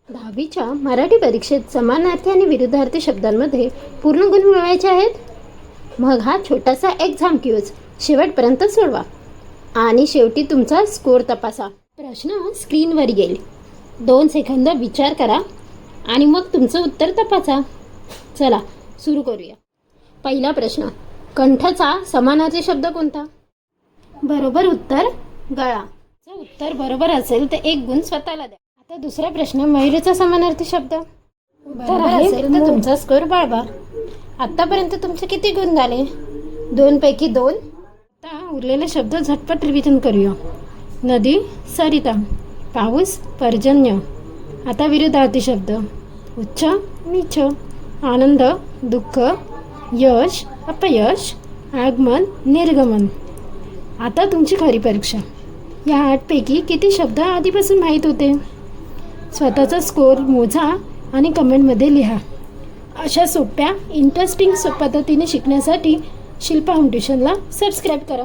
10वीच्या मराठी परीक्षेत समानार्थी आणि विरुद्धार्थी शब्दांमध्ये पूर्ण गुण मिळवायचे आहेत. मग हा छोटासा एक्झाम क्यूज शेवटपर्यंत सोडवा आणि शेवटी तुमचा स्कोअर तपासा. प्रश्न स्क्रीनवर येईल. 2 सेकंद विचार करा आणि मग तुमचं उत्तर तपासा. चला सुरू करूया. पहिला प्रश्न, कंठचा समानार्थी शब्द कोणता? बरोबर उत्तर गळा. जर उत्तर बरोबर असेल तर 1 गुण स्वतःला द्या. आता दुसरा प्रश्न, मयुरीचा समानार्थी शब्द बरोबर असेल तर तुमचा स्कोअर वाढवा. आतापर्यंत तुमचे किती गुण झाले? 2 पैकी 2. आता उरलेले शब्द झटपट रिव्हिजन करूया. नदी सरिता, पाऊस पर्जन्य. आता विरुद्धार्थी शब्द, उच्च नीच, आनंद दुःख, यश अपयश, आगमन निर्गमन. आता तुमची खरी परीक्षा. या 8 पैकी किती शब्द आधीपासून माहीत होते? स्वतःचा स्कोअर मोजा आणि कमेंटमध्ये लिहा. अशा सोप्या इंटरेस्टिंग पद्धतीने शिकण्यासाठी शिल्पा होम ट्युशनला सबस्क्राईब करा.